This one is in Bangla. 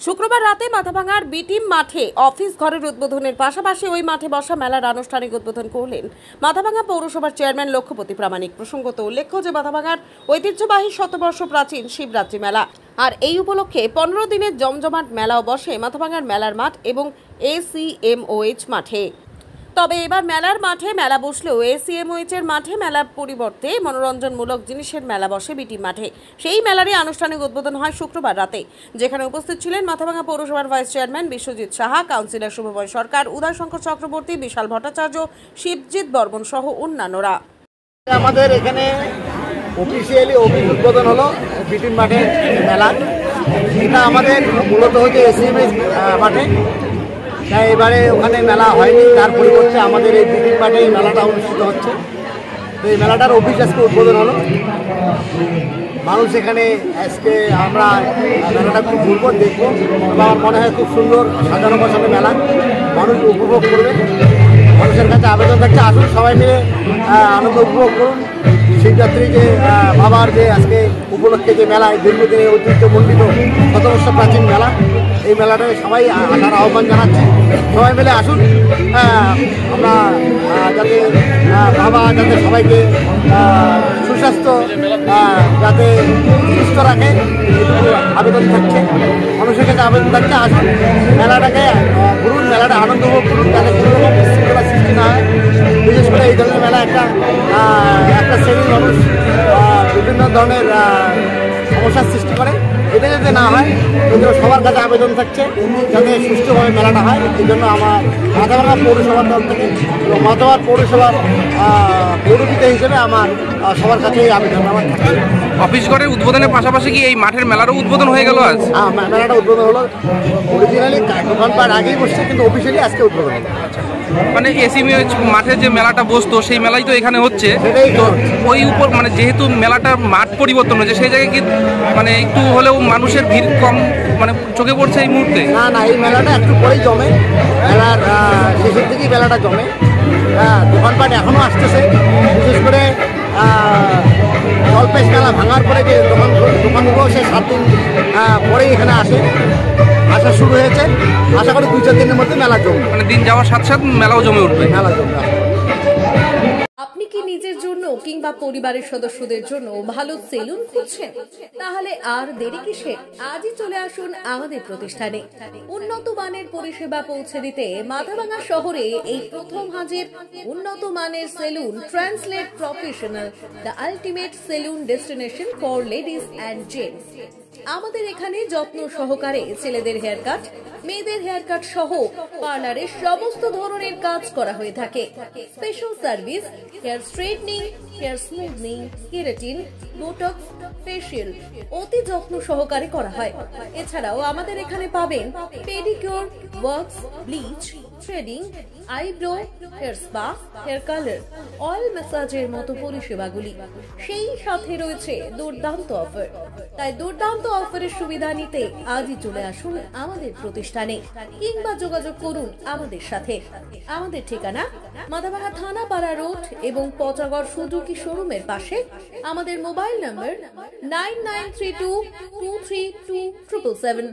শুক্রবার রাতে মাথাভাঙার বিটিম মাঠে অফিস ঘরের উদ্বোধনের পাশাপাশি ওই মাঠে বসা মেলার আনুষ্ঠানিক উদ্বোধন করলেন মাথাভাঙা পৌরসভার চেয়ারম্যান লক্ষ্যপতি প্রামাণিক। প্রসঙ্গত উল্লেখ্য যে মাথাভাঙার ঐতিহ্যবাহী শতবর্ষ প্রাচীন শিবরাত্রি মেলা, আর এই উপলক্ষে 15 দিনের জমজমাট মেলাও বসে মাথাভাঙার মেলার মাঠ এবং ACMOH মাঠে। তবে এবার মেলার মাঠে মেলা বসলেও ACMOH এর মাঠে মেলার পরিবর্তে মনোরঞ্জনমূলক জিনিসের মেলা বসে বিটিম মাঠে। সেই মেলারই আনুষ্ঠানিক উদ্বোধন হয় শুক্রবার রাতে, যেখানে উপস্থিত ছিলেন মাথাভাঙা পৌরসভার vice chairman Biswajit Saha, councillor Subhamoy Sarkar, Udayshankar Chakraborty, Bishal Bhattacharya, Shibjit Barman সহ অন্যান্যরা। আমাদের এখানে অফিসিয়ালি উদ্বোধন হলো বিটিম মাঠের মেলা। এটা আমাদের মূলত হচ্ছে ACMOH মাঠে, তাই এবারে ওখানে মেলা হয়নি, তার পরিবর্তে আমাদের এই বিটিম মাঠে এই মেলাটা অনুষ্ঠিত হচ্ছে। তো এই মেলাটার অফিস আজকে উদ্বোধন হলো। মানুষ এখানে আজকে আমরা মেলাটা খুব ঘুরবো, দেখবো। আমার মনে হয় খুব সুন্দর সাজানো গোছানো মেলা, মানুষ উপভোগ করবে। মানুষের কাছে আবেদন থাকছে, আসুন সবাই মিলে আনন্দ উপভোগ করুন। শিবরাত্রি যে বাবার যে আজকে উপলক্ষে যে মেলা, দীর্ঘদিনের ঐতিহ্যমণ্ডিত শতবর্ষ প্রাচীন মেলা, এই মেলাটায় সবাই আসার আহ্বান জানাচ্ছি। সবাই মিলে আসুন, আমরা যাতে বাবা যাতে সবাইকে সুস্বাস্থ্য যাতে সুস্থ রাখে, আবেদন থাকছে। মানুষের কাছে আবেদন থাকছে, আসুন মেলাটাকে ঘুরুন, মেলাটা আনন্দ উপভোগ করুন, যাতে কোনো রকম বিশৃঙ্খলা সৃষ্টি না হয়। বিশেষ করে এই ধরনের মেলা একটা শ্রেণীর মানুষ বিভিন্ন ধরনের সমস্যার সৃষ্টি করে, এটা যাতে না হয় এই সবার কাছে আবেদন থাকছে যাতে সুষ্ঠুভাবে মেলাটা হয়। এই জন্য আমার মাথাভাঙা পৌরসভার তরফ থেকে এবং মাথাভাঙা পৌরসভার পৌরপিতা হিসেবে আমার সবার কাছে এই আবেদন আমার থাকছে। অফিস ঘরের উদ্বোধনের পাশাপাশি কি এই মাঠের মেলারও উদ্বোধন হয়ে গেল আজ? মেলাটা উদ্বোধন হলো, অরিজিনালি দোকানপাট আগেই বসছে, কিন্তু অফিসিয়ালি আজকে উদ্বোধন হলো। মানে ACMOH মাঠে যে মেলাটা বসতো সেই মেলাই তো এখানে হচ্ছে। তো ওই উপর মানে যেহেতু মেলাটার মাঠ পরিবর্তন হয়েছে, সেই জায়গায় কি মানে একটু হলেও মানুষের ভিড় কম মানে চোখে পড়ছে এই মুহূর্তে? না, এই মেলাটা একটু পরেই জমে, মেলার শেষের দিকেই মেলাটা জমে। দোকানপাট এখনও আসতেছে, বিশেষ করে জলপেশ মেলা ভাঙার পরে যে দোকানগুলো সে 7 দিন পরেই এখানে আসা শুরু হয়েছে। আশা করি 2-4 দিনের মধ্যে মেলা জমবে, মানে দিন যাওয়ার সাথে সাথে মেলাও জমে উঠবে। মেলা জমবে। আপনি কি নিজের জন্য কিংবা পরিবারের সদস্যদের জন্য ভালো সেলুন খুঁজছেন? তাহলে আর দেরি কিসের? আজই চলে আসুন আমাদের প্রতিষ্ঠানে। উন্নত মানের পরিষেবা পৌঁছে দিতে মাথাভাঙা শহরে এই প্রথম হাজির উন্নত মানের salon translate professional, the ultimate salon destination for ladies and gents. আমাদের এখানে যত্ন সহকারে ছেলেদের হেয়ার কাট, মেয়েদের হেয়ার কাট সহ পার্লারের সমস্ত ধরনের কাজ করা হয়ে থাকে। Special service, hair straightening, hair smoothing, keratin, botox, facial অতি যত্ন সহকারে করা হয়। এছাড়াও আমাদের এখানে পাবেন pedicure, wax, bleach, threading, eyebrow, hair spa, hair colour, oil ম্যাসাজের মতো পরিষেবাগুলি। সেই সাথে রয়েছে দুর্দান্ত অফার। তাই দুর্দান্ত অফারের সুবিধা নিতে আজই চলে আসুন আমাদের প্রতিষ্ঠানে কিংবা যোগাযোগ করুন আমাদের সাথে। আমাদের ঠিকানা মাথাভাঙা থানাপাড়া রোড এবং পচাগড় সুজুকি শোরুমের পাশে। আমাদের মোবাইল নম্বর 9932232777।